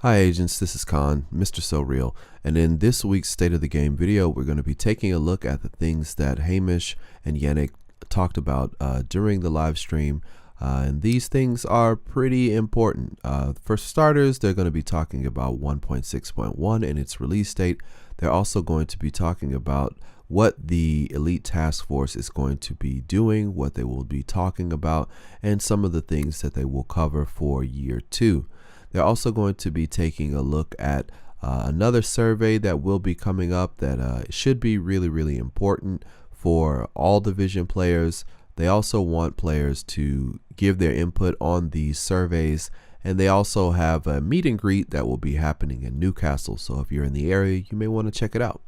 Hi agents, this is Khan, Mr. So Real, and in this week's State of the Game video, we're going to be taking a look at the things that Hamish and Yannick talked about during the live stream, and these things are pretty important. For starters, they're going to be talking about 1.6.1 and its release date. They're also going to be talking about what the Elite Task Force is going to be doing, what they will be talking about, and some of the things that they will cover for year 2. They're also going to be taking a look at another survey that will be coming up that should be really important for all division players. They also want players to give their input on these surveys, and they also have a meet and greet that will be happening in Newcastle. So if you're in the area, you may want to check it out.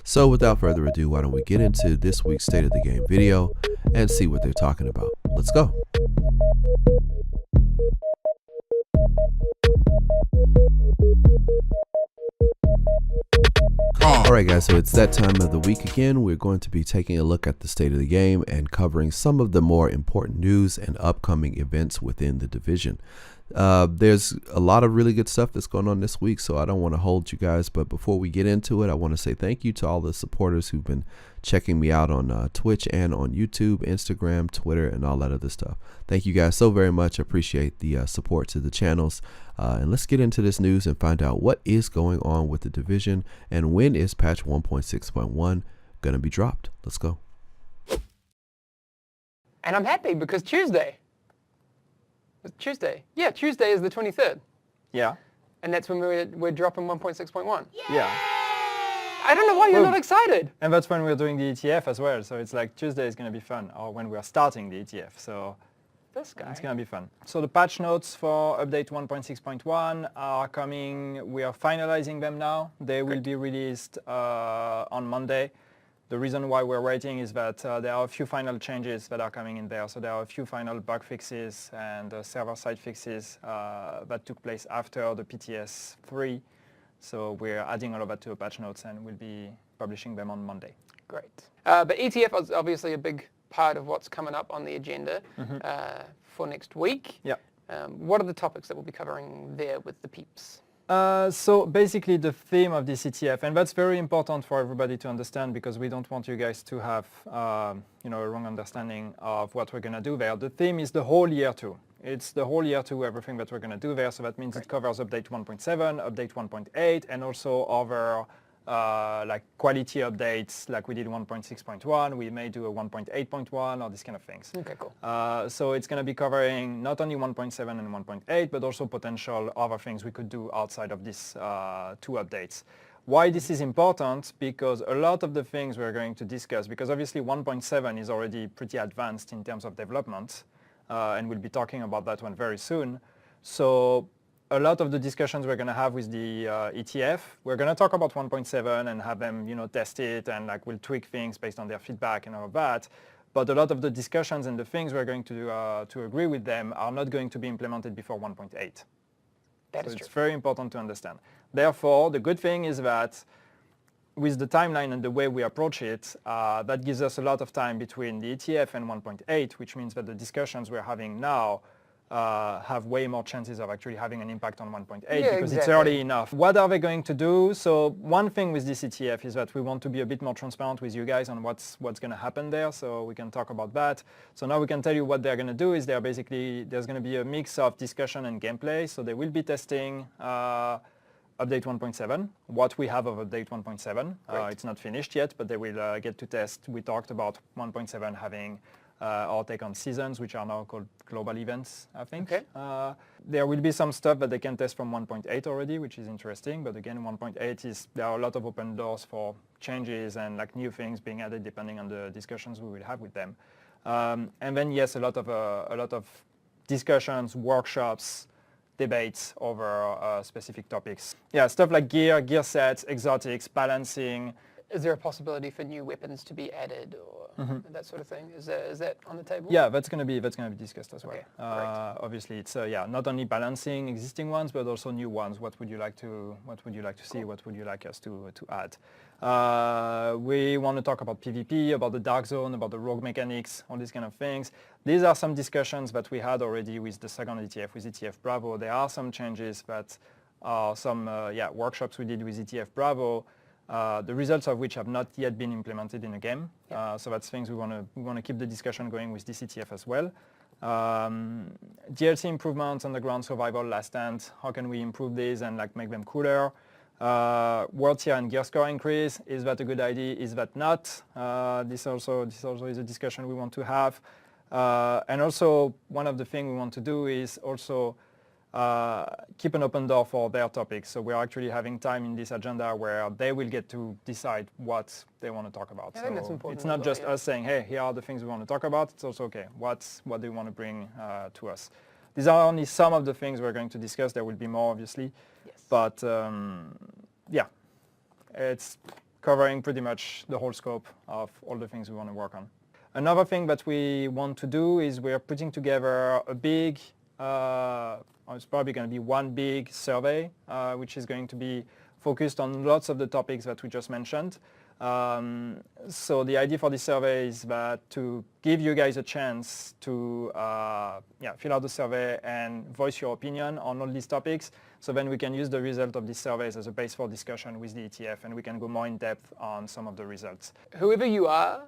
So without further ado, why don't we get into this week's State of the Game video and see what they're talking about. Let's go. Alright guys, so it's that time of the week again. We're going to be taking a look at the state of the game and covering some of the more important news and upcoming events within the division. There's a lot of really good stuff that's going on this week, so I don't want to hold you guys, but before we get into it, I want to say thank you to all the supporters who've been checking me out on Twitch and on YouTube, Instagram, Twitter, and all that other stuff. Thank you guys so very much. I appreciate the support to the channels. And let's get into this news and find out what is going on with the division and when is patch 1.6.1 going to be dropped. Let's go. And I'm happy because Tuesday is the 23rd. Yeah. And that's when we're dropping 1.6.1. Yeah. I don't know why you're not excited. And that's when we're doing the ETF as well. So it's like Tuesday is going to be fun, or when we're starting the ETF. So this guy. It's going to be fun. So the patch notes for update 1.6.1 are coming. We are finalizing them now. They will be released on Monday. The reason why we're waiting is that there are a few final changes that are coming in there. So there are a few final bug fixes and server-side fixes that took place after the PTS 3. So we're adding all of that to the patch notes and we'll be publishing them on Monday. Great. But ETF is obviously a big part of what's coming up on the agenda for next week. Yeah. What are the topics that we'll be covering there with the peeps? So basically the theme of this ETF, and that's very important for everybody to understand because we don't want you guys to have a wrong understanding of what we're going to do there. The theme is the whole year 2. It's the whole year 2, everything that we're going to do there. So that means it covers update 1.7, update 1.8, and also other like quality updates, like we did 1.6.1, we may do a 1.8.1 or these kind of things. Okay, cool. So it's going to be covering not only 1.7 and 1.8, but also potential other things we could do outside of these 2 updates. Why this is important? Because a lot of the things we're going to discuss, because obviously 1.7 is already pretty advanced in terms of development, and we'll be talking about that one very soon. So a lot of the discussions we're going to have with the ETF, we're going to talk about 1.7 and have them, test it, and like we'll tweak things based on their feedback and all of that. But a lot of the discussions and the things we're going to agree with them are not going to be implemented before 1.8. That is true. It's very important to understand. Therefore, the good thing is that with the timeline and the way we approach it, that gives us a lot of time between the ETF and 1.8, which means that the discussions we're having now have way more chances of actually having an impact on 1.8 because it's early enough. What are they going to do? So one thing with this ETF is that we want to be a bit more transparent with you guys on what's going to happen there, so we can talk about that. So now we can tell you what they're going to do is there's going to be a mix of discussion and gameplay. So they will be testing update 1.7, what we have of update 1.7. It's not finished yet, but they will get to test. We talked about 1.7 having our take on seasons, which are now called global events, I think. Okay. There will be some stuff that they can test from 1.8 already, which is interesting. But again, 1.8 there are a lot of open doors for changes and like new things being added depending on the discussions we will have with them. And then yes, a lot of discussions, workshops, debates over specific topics. Yeah, stuff like gear sets, exotics, balancing. Is there a possibility for new weapons to be added or that sort of thing? Is that on the table? Yeah, that's going to be discussed as well. Okay, obviously, it's not only balancing existing ones, but also new ones. What would you like to see? What would you like us to add? We want to talk about PvP, about the Dark Zone, about the rogue mechanics, all these kind of things. These are some discussions that we had already with the second ETF, with ETF Bravo. There are some changes that some workshops we did with ETF Bravo, the results of which have not yet been implemented in a game. So that's things we want to keep the discussion going with this ETF as well. DLC improvements on the ground survival last stand. How can we improve these and like make them cooler? World tier and gear score increase. Is that a good idea? Is that not? This also is a discussion we want to have. And also one of the things we want to do is also keep an open door for their topics. So we're actually having time in this agenda where they will get to decide what they want to talk about. I think that's important. It's not just us saying, hey, here are the things we want to talk about. It's also, okay, what do you want to bring to us? These are only some of the things we're going to discuss. There will be more, obviously. Yes. But it's covering pretty much the whole scope of all the things we want to work on. Another thing that we want to do is we're putting together a big, it's probably going to be one big survey, which is going to be focused on lots of the topics that we just mentioned. So the idea for this survey is that to give you guys a chance to fill out the survey and voice your opinion on all these topics. So then we can use the result of these surveys as a base for discussion with the ETF, and we can go more in depth on some of the results. Whoever you are,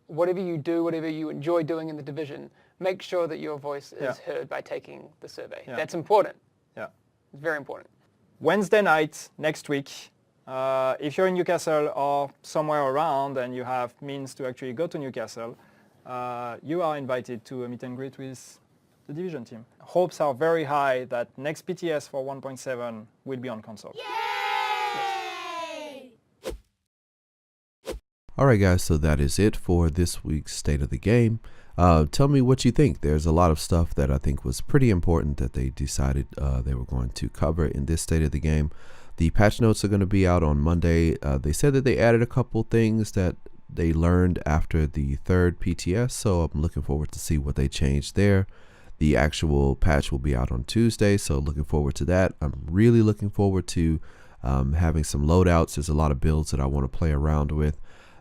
whatever you do, whatever you enjoy doing in the division, make sure that your voice is heard by taking the survey. Yeah. That's important. Yeah. It's very important. Wednesday night next week, if you're in Newcastle or somewhere around and you have means to actually go to Newcastle, you are invited to a meet and greet with the division team. Hopes are very high that next PTS for 1.7 will be on console. Yay! All right, guys, so that is it for this week's State of the Game. Tell me what you think. There's a lot of stuff that I think was pretty important that they decided they were going to cover in this State of the Game. The patch notes are going to be out on Monday. They said that they added a couple things that they learned after the third PTS, so I'm looking forward to see what they changed there. The actual patch will be out on Tuesday, so looking forward to that. I'm really looking forward to having some loadouts. There's a lot of builds that I want to play around with.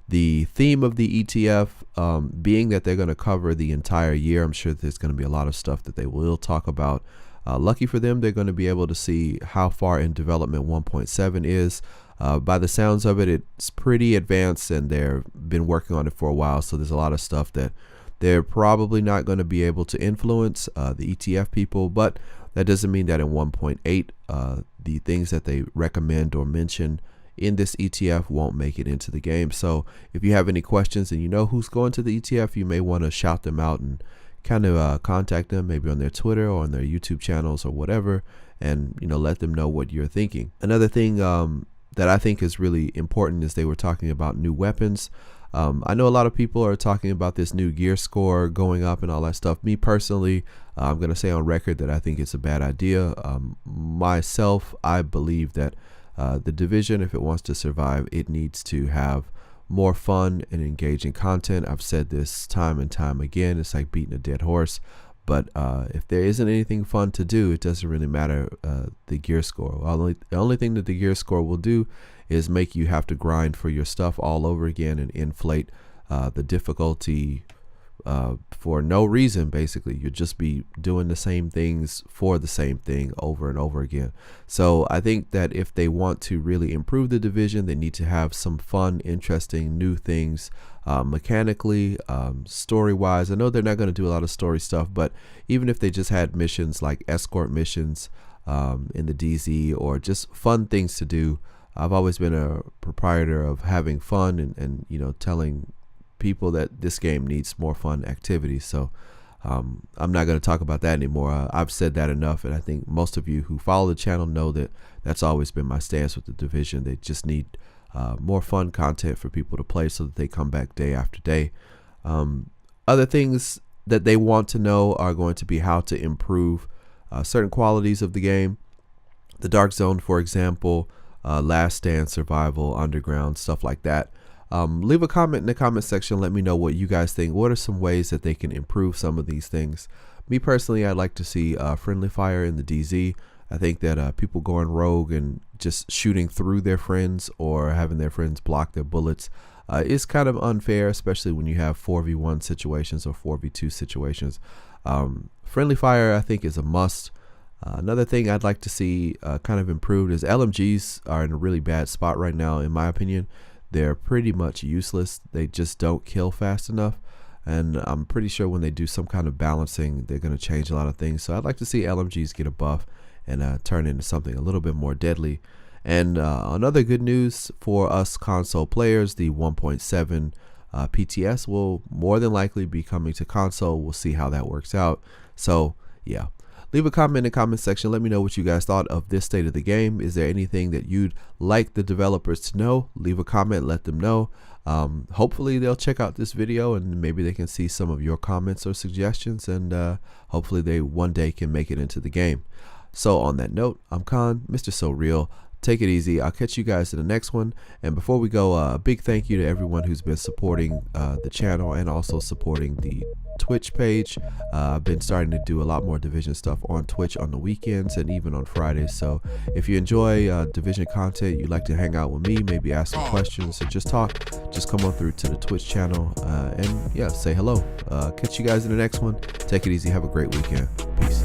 The theme of the ETF being that they're going to cover the entire year, I'm sure there's going to be a lot of stuff that they will talk about. Lucky for them, they're going to be able to see how far in development 1.7 is. By the sounds of it, it's pretty advanced and they've been working on it for a while, so there's a lot of stuff that they're probably not going to be able to influence the ETF people, but that doesn't mean that in 1.8 the things that they recommend or mention in this ETF won't make it into the game. So if you have any questions and you know who's going to the ETF, you may want to shout them out and kind of contact them maybe on their Twitter or on their YouTube channels or whatever, and let them know what you're thinking. Another thing that I think is really important is they were talking about new weapons. I know a lot of people are talking about this new gear score going up and all that stuff. Me personally, I'm going to say on record that I think it's a bad idea. Myself, I believe that the division, if it wants to survive, it needs to have more fun and engaging content. I've said this time and time again. It's like beating a dead horse. But if there isn't anything fun to do, it doesn't really matter the gear score. The only thing that the gear score will do is make you have to grind for your stuff all over again and inflate the difficulty for no reason. Basically, you'll just be doing the same things for the same thing over and over again. So I think that if they want to really improve the division, they need to have some fun, interesting new things mechanically, story wise. I know they're not going to do a lot of story stuff, but even if they just had missions like escort missions in the DZ or just fun things to do. I've always been a proprietor of having fun and telling people that this game needs more fun activities. So I'm not going to talk about that anymore. I've said that enough, and I think most of you who follow the channel know that that's always been my stance with the division. They just need more fun content for people to play so that they come back day after day. Other things that they want to know are going to be how to improve certain qualities of the game. The Dark Zone, for example, Last Stand, Survival, Underground, stuff like that. Leave a comment in the comment section. Let me know what you guys think. What are some ways that they can improve some of these things? Me personally, I'd like to see friendly fire in the DZ. I think that people going rogue and just shooting through their friends or having their friends block their bullets is kind of unfair, especially when you have 4v1 situations or 4v2 situations. Friendly fire, I think, is a must. Another thing I'd like to see kind of improved is LMGs are in a really bad spot right now, in my opinion. They're pretty much useless. They just don't kill fast enough. And I'm pretty sure when they do some kind of balancing, they're going to change a lot of things. So I'd like to see LMGs get a buff and turn into something a little bit more deadly. And another good news for us console players, the 1.7 PTS will more than likely be coming to console. We'll see how that works out. So yeah, leave a comment in the comment section. Let me know what you guys thought of this state of the game. Is there anything that you'd like the developers to know? Leave a comment, let them know. Hopefully they'll check out this video and maybe they can see some of your comments or suggestions, and hopefully they one day can make it into the game. So on that note, I'm Khan, Mr. So Real. Take it easy. I'll catch you guys in the next one. And before we go, a big thank you to everyone who's been supporting the channel and also supporting the Twitch page. I've been starting to do a lot more Division stuff on Twitch on the weekends and even on Fridays. So if you enjoy Division content, you'd like to hang out with me, maybe ask some questions or just talk, just come on through to the Twitch channel and yeah, say hello. Catch you guys in the next one. Take it easy. Have a great weekend. Peace.